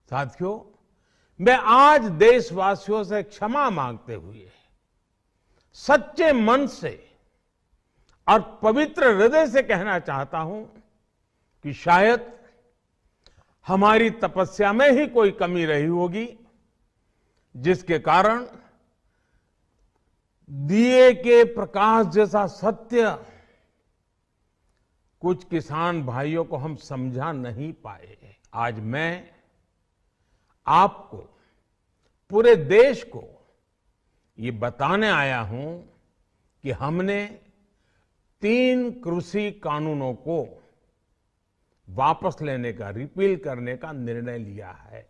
साथियों, मैं आज देशवासियों से क्षमा मांगते हुए सच्चे मन से और पवित्र हृदय से कहना चाहता हूं कि शायद हमारी तपस्या में ही कोई कमी रही होगी, जिसके कारण दिए के प्रकाश जैसा सत्य कुछ किसान भाइयों को हम समझा नहीं पाए। आज मैं आपको, पूरे देश को ये बताने आया हूं कि हमने 3 कृषि कानूनों को वापस लेने का, रिपील करने का निर्णय लिया है।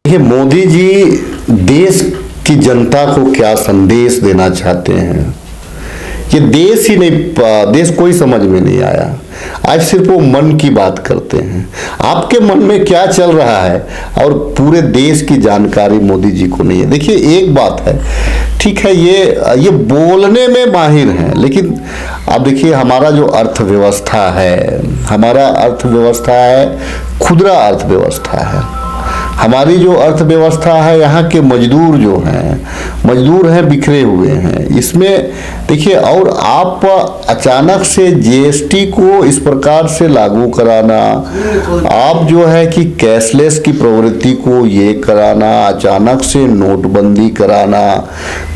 ये मोदी जी देश की जनता को क्या संदेश देना चाहते हैं, ये देश ही नहीं, देश कोई समझ में नहीं आया। आज सिर्फ वो मन की बात करते हैं। आपके मन में क्या चल रहा है और पूरे देश की जानकारी मोदी जी को नहीं है। देखिए, एक बात है, ठीक है, ये बोलने में माहिर हैं, लेकिन अब देखिए हमारा जो अर्थव्यवस्था है, हमारा अर्थव्यवस्था है खुदरा अर्थव्यवस्था है। हमारी जो अर्थव्यवस्था है, यहाँ के मजदूर जो हैं, मजदूर हैं बिखरे हुए हैं। इसमें देखिए, और आप अचानक से जीएसटी को इस प्रकार से लागू कराना, आप जो है कि कैशलेस की प्रवृत्ति को ये कराना, अचानक से नोटबंदी कराना,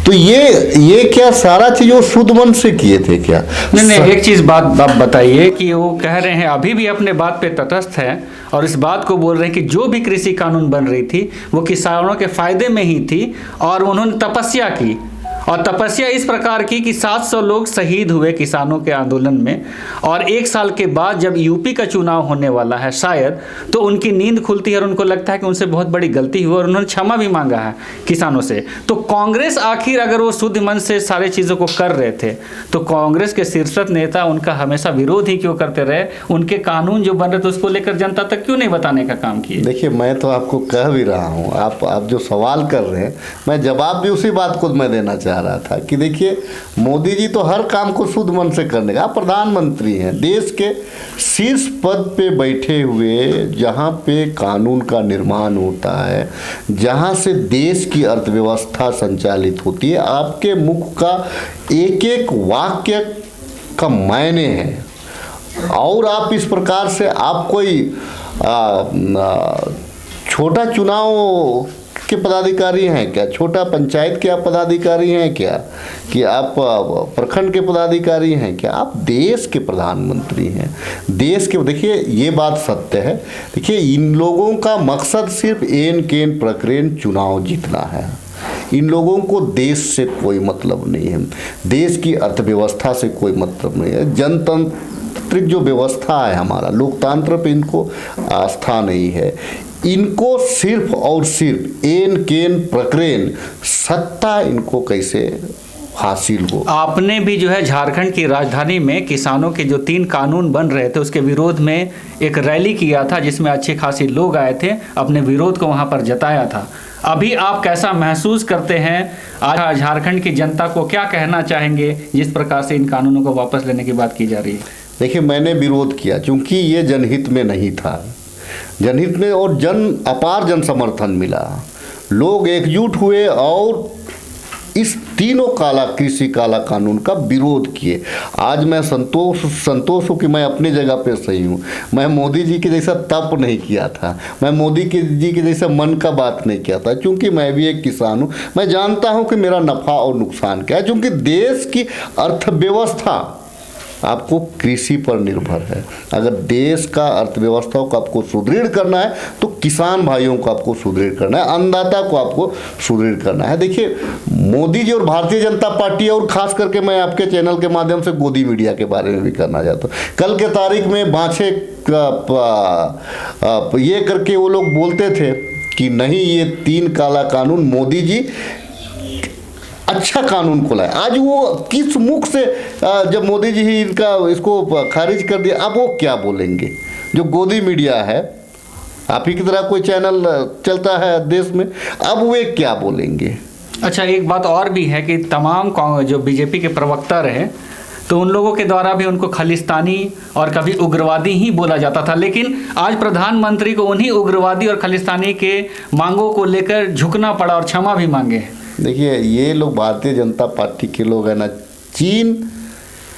तो ये क्या सारा चीज वो शुद्ध मन से किए थे क्या? नहीं, एक चीज बात आप बताइए कि वो कह रहे हैं, अभी भी अपने बात पे तटस्थ है और इस बात को बोल रहे हैं कि जो भी कृषि कानून बन रही थी वो किसानों के फायदे में ही थी और उन्होंने तपस्या की, और तपस्या इस प्रकार की कि 700 लोग शहीद हुए किसानों के आंदोलन में, और 1 साल के बाद जब यूपी का चुनाव होने वाला है शायद, तो उनकी नींद खुलती है और उनको लगता है कि उनसे बहुत बड़ी गलती हुई और उन्होंने क्षमा भी मांगा है किसानों से। तो कांग्रेस आखिर अगर वो शुद्ध मन से सारे चीज़ों को कर रहे थे तो कांग्रेस के शीर्षस्थ नेता उनका हमेशा विरोध ही क्यों करते रहे? उनके कानून जो बन रहे थे उसको लेकर जनता तक क्यों नहीं बताने का काम किए? देखिए, मैं तो आपको कह भी रहा हूँ, आप जो सवाल कर रहे हैं, मैं जवाब भी उसी बात को मैं देना चाह रहा था कि देखिए, मोदी जी तो हर काम को शुद्ध मन से करने का, प्रधानमंत्री हैं, देश के शीर्ष पद पे बैठे हुए, जहाँ पे कानून का निर्माण होता है, जहाँ से देश की अर्थव्यवस्था संचालित होती है, आपके मुख का एक एक वाक्य का मायने है। और आप इस प्रकार से, आप कोई छोटा चुनाव के पदाधिकारी हैं क्या? छोटा पंचायत के आप पदाधिकारी हैं क्या? कि आप प्रखंड के पदाधिकारी हैं क्या? आप देश के प्रधानमंत्री हैं, देश के। देखिए, ये बात सत्य है। देखिए, इन लोगों का मकसद सिर्फ एन केन प्रकरण चुनाव जीतना है। इन लोगों को देश से कोई मतलब नहीं है, देश की अर्थव्यवस्था से कोई मतलब नहीं है। जनतांत्रिक जो व्यवस्था है हमारा, लोकतंत्र पे इनको आस्था नहीं है। इनको सिर्फ और सिर्फ एन केन प्रकरण, सत्ता इनको कैसे हासिल हो। आपने भी जो है झारखंड की राजधानी में किसानों के जो 3 कानून बन रहे थे उसके विरोध में एक रैली किया था, जिसमें अच्छे खासी लोग आए थे, अपने विरोध को वहां पर जताया था। अभी आप कैसा महसूस करते हैं? आज झारखंड की जनता को क्या कहना चाहेंगे जिस प्रकार से इन कानूनों को वापस लेने की बात की जा रही है? देखिए, मैंने विरोध किया क्योंकि ये जनहित में नहीं था, जनहित में, और अपार जन समर्थन मिला। लोग एकजुट हुए और इस तीनों कृषि काला कानून का विरोध किए। आज मैं संतोष हूँ कि मैं अपनी जगह पे सही हूँ। मैं मोदी जी के जैसा तप नहीं किया था, मैं मोदी जी के जैसा मन का बात नहीं किया था, क्योंकि मैं भी एक किसान हूँ। मैं जानता हूँ कि मेरा नफा और नुकसान क्या है, क्योंकि देश की अर्थव्यवस्था आपको कृषि पर निर्भर है। अगर देश का अर्थव्यवस्था को आपको सुदृढ़ करना है तो किसान भाइयों को आपको सुदृढ़ करना है, अन्नदाता को आपको सुदृढ़ करना है। देखिए, मोदी जी और भारतीय जनता पार्टी, और खास करके मैं आपके चैनल के माध्यम से गोदी मीडिया के बारे में भी करना चाहता हूँ। कल के तारीख में बाछे ये करके वो लोग बोलते थे कि नहीं, ये 3 काला कानून मोदी जी अच्छा कानून को लाए। आज वो किस मुख से, जब मोदी जी ही इसको खारिज कर दिया, अब वो क्या बोलेंगे? जो गोदी मीडिया है, आप ही की तरह कोई चैनल चलता है देश में, अब वे क्या बोलेंगे? अच्छा, एक बात और भी है कि तमाम जो बीजेपी के प्रवक्ता रहे तो उन लोगों के द्वारा भी उनको खालिस्तानी और कभी उग्रवादी ही बोला जाता था। लेकिन आज प्रधानमंत्री को उन्हीं उग्रवादी और खालिस्तानी के मांगों को लेकर झुकना पड़ा और क्षमा भी मांगे। देखिए, ये लोग भारतीय जनता पार्टी के लोग हैं ना, चीन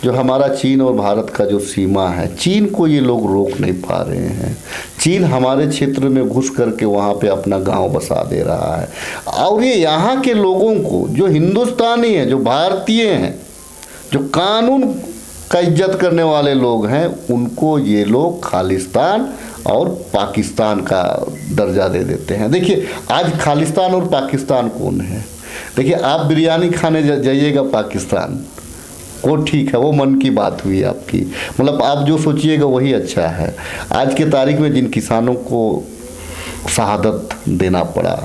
जो हमारा चीन और भारत का जो सीमा है, चीन को ये लोग रोक नहीं पा रहे हैं। चीन हमारे क्षेत्र में घुस करके वहाँ पे अपना गांव बसा दे रहा है, और ये यहाँ के लोगों को, जो हिंदुस्तानी हैं, जो भारतीय हैं, जो कानून का इज्जत करने वाले लोग हैं, उनको ये लोग खालिस्तान और पाकिस्तान का दर्जा दे देते हैं। देखिए, आज खालिस्तान और पाकिस्तान कौन है? देखिए, आप बिरयानी खाने जाइएगा पाकिस्तान, वो ठीक है, वो मन की बात हुई आपकी, मतलब आप जो सोचिएगा वही अच्छा है। आज के तारीख में जिन किसानों को शहादत देना पड़ा,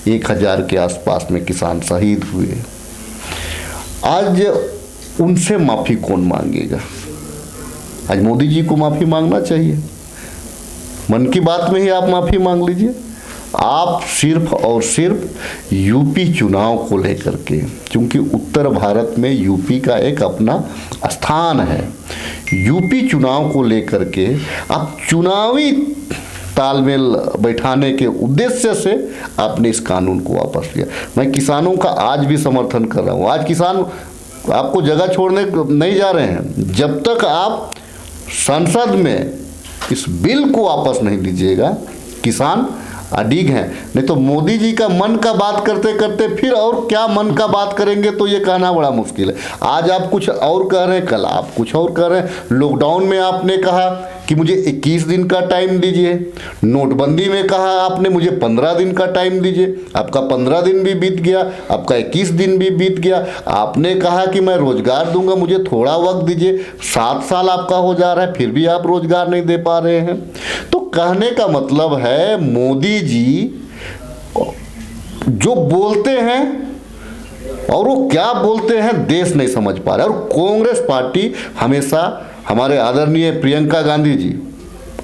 1000 के आसपास में किसान शहीद हुए, आज उनसे माफ़ी कौन मांगेगा? आज मोदी जी को माफ़ी मांगना चाहिए। मन की बात में ही आप माफ़ी मांग लीजिए। आप सिर्फ और सिर्फ यूपी चुनाव को लेकर के, क्योंकि उत्तर भारत में यूपी का एक अपना स्थान है, यूपी चुनाव को लेकर के आप चुनावी तालमेल बैठाने के उद्देश्य से आपने इस कानून को वापस लिया। मैं किसानों का आज भी समर्थन कर रहा हूँ। आज किसान आपको जगह छोड़ने नहीं जा रहे हैं जब तक आप संसद में इस बिल को वापस नहीं लीजिएगा। किसान अडिग हैं, नहीं तो मोदी जी का मन का बात करते करते फिर और क्या मन का बात करेंगे, तो ये कहना बड़ा मुश्किल है। आज आप कुछ और कह रहे हैं, कल आप कुछ और कह रहे हैं। लॉकडाउन में आपने कहा कि मुझे 21 दिन का टाइम दीजिए, नोटबंदी में कहा आपने मुझे 15 दिन का टाइम दीजिए, आपका 15 दिन भी बीत गया, आपका 21 दिन भी बीत गया। आपने कहा कि मैं रोजगार दूंगा, मुझे थोड़ा वक्त दीजिए, 7 साल आपका हो जा रहा है, फिर भी आप रोजगार नहीं दे पा रहे हैं। तो कहने का मतलब है, मोदी जी जो बोलते हैं और वो क्या बोलते हैं देश नहीं समझ पा रहे। और कांग्रेस पार्टी हमेशा, हमारे आदरणीय प्रियंका गांधी जी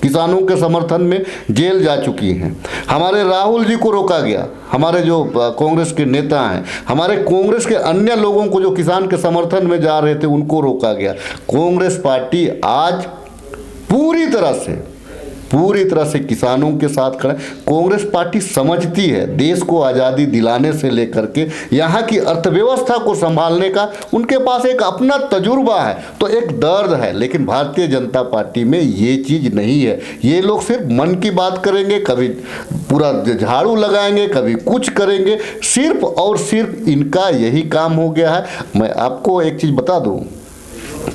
किसानों के समर्थन में जेल जा चुकी हैं, हमारे राहुल जी को रोका गया, हमारे जो कांग्रेस के नेता हैं, हमारे कांग्रेस के अन्य लोगों को जो किसान के समर्थन में जा रहे थे उनको रोका गया। कांग्रेस पार्टी आज पूरी तरह से किसानों के साथ खड़े। कांग्रेस पार्टी समझती है देश को आज़ादी दिलाने से लेकर के यहाँ की अर्थव्यवस्था को संभालने का उनके पास एक अपना तजुर्बा है, तो एक दर्द है। लेकिन भारतीय जनता पार्टी में ये चीज़ नहीं है। ये लोग सिर्फ मन की बात करेंगे, कभी पूरा झाड़ू लगाएंगे, कभी कुछ करेंगे, सिर्फ और सिर्फ इनका यही काम हो गया है। मैं आपको एक चीज़ बता दूँ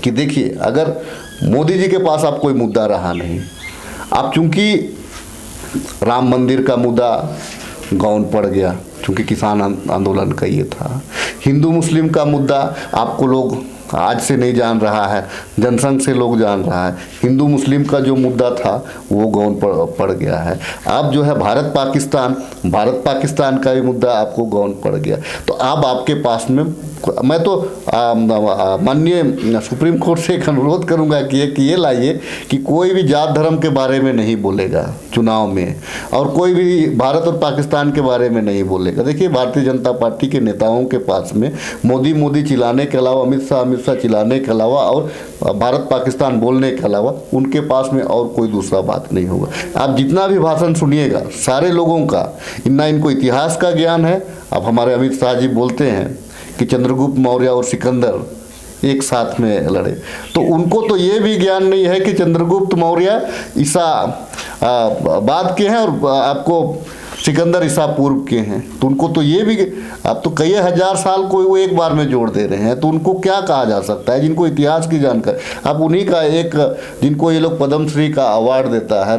कि देखिए, अगर मोदी जी के पास अब कोई मुद्दा रहा नहीं, अब चूंकि राम मंदिर का मुद्दा गौन पड़ गया, चूंकि किसान आंदोलन का ये था, हिंदू मुस्लिम का मुद्दा आपको लोग आज से नहीं जान रहा है, जनसंघ से लोग जान रहा है। हिंदू मुस्लिम का जो मुद्दा था वो गौन पड़ गया है। अब जो है भारत पाकिस्तान का भी मुद्दा आपको गौन पड़ गया। तो अब आपके पास में, मैं तो माननीय सुप्रीम कोर्ट से एक अनुरोध करूंगा कि ये लाइए कि कोई भी जात धर्म के बारे में नहीं बोलेगा चुनाव में, और कोई भी भारत और पाकिस्तान के बारे में नहीं बोलेगा। देखिए, भारतीय जनता पार्टी के नेताओं के पास में मोदी चिल्लाने के अलावा, अमित शाह चिल्लाने के अलावा और भारत पाकिस्तान बोलने के अलावा उनके पास में और कोई दूसरा बात नहीं होगा। आप जितना भी भाषण सुनिएगा सारे लोगों का, ना इनको इतिहास का ज्ञान है। अब हमारे अमित शाह जी बोलते हैं कि चंद्रगुप्त मौर्य और सिकंदर एक साथ में लड़े, तो उनको तो ये भी ज्ञान नहीं है कि चंद्रगुप्त मौर्य ईसा बाद के हैं और आपको सिकंदर ईसा पूर्व के हैं। तो उनको तो ये भी, अब तो कई हजार साल को वो एक बार में जोड़ दे रहे हैं, तो उनको क्या कहा जा सकता है जिनको इतिहास की जानकारी। अब उन्हीं का एक, जिनको ये लोग पद्मश्री का अवार्ड देता है,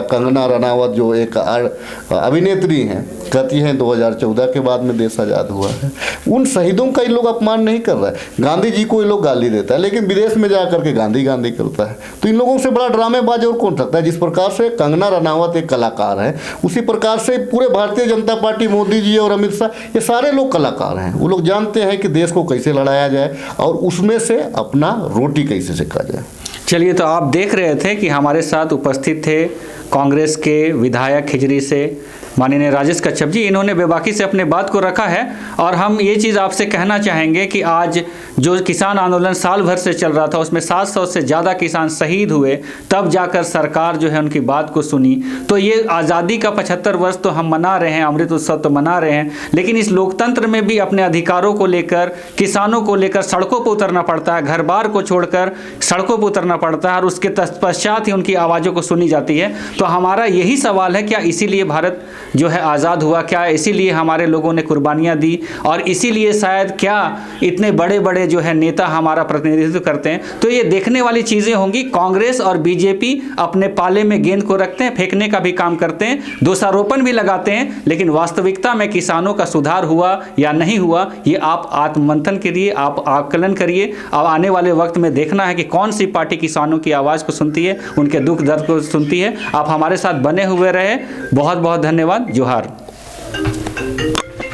कंगना रनावत जो एक अभिनेत्री हैं, कहती हैं 2014 के बाद में देश आज़ाद हुआ है। उन शहीदों का ये लोग अपमान नहीं कर रहा है। गांधी जी को ये लोग गाली देता है, लेकिन विदेश में जा करके गांधी करता है। तो इन लोगों से बड़ा ड्रामेबाज और कौन सकता है। जिस प्रकार से कंगना रनावत एक कलाकार है, उसी प्रकार से पूरे भारतीय जनता पार्टी, मोदी जी और अमित शाह, ये सारे लोग कलाकार हैं। वो लोग जानते हैं कि देश को कैसे लड़ाया जाए और उसमें से अपना रोटी कैसे सेका जाए। चलिए, तो आप देख रहे थे कि हमारे साथ उपस्थित थे कांग्रेस के विधायक खिजरी से माननीय राजेश कच्छप जी, इन्होंने बेबाकी से अपने बात को रखा है। और हम ये चीज़ आपसे कहना चाहेंगे कि आज जो किसान आंदोलन साल भर से चल रहा था, उसमें 700 से ज़्यादा किसान शहीद हुए, तब जाकर सरकार जो है उनकी बात को सुनी। तो ये आज़ादी का 75 वर्ष तो हम मना रहे हैं, अमृत उत्सव तो मना रहे हैं, लेकिन इस लोकतंत्र में भी अपने अधिकारों को लेकर, किसानों को लेकर सड़कों पर उतरना पड़ता है, घर बार को छोड़कर सड़कों पर उतरना पड़ता है, और उसके पश्चात ही उनकी आवाज़ों को सुनी जाती है। तो हमारा यही सवाल है, क्या इसीलिए भारत जो है आज़ाद हुआ? क्या इसीलिए हमारे लोगों ने कुर्बानियाँ दी? और इसीलिए शायद क्या इतने बड़े बड़े जो है नेता हमारा प्रतिनिधित्व करते हैं? तो ये देखने वाली चीज़ें होंगी। कांग्रेस और बीजेपी अपने पाले में गेंद को रखते हैं, फेंकने का भी काम करते हैं, दोषारोपण भी लगाते हैं, लेकिन वास्तविकता में किसानों का सुधार हुआ या नहीं हुआ, ये आप आत्ममंथन करिए, आप आकलन करिए। अब आने वाले वक्त में देखना है कि कौन सी पार्टी किसानों की आवाज़ को सुनती है, उनके दुख दर्द को सुनती है। आप हमारे साथ बने हुए रहे। बहुत बहुत धन्यवाद। जोहार।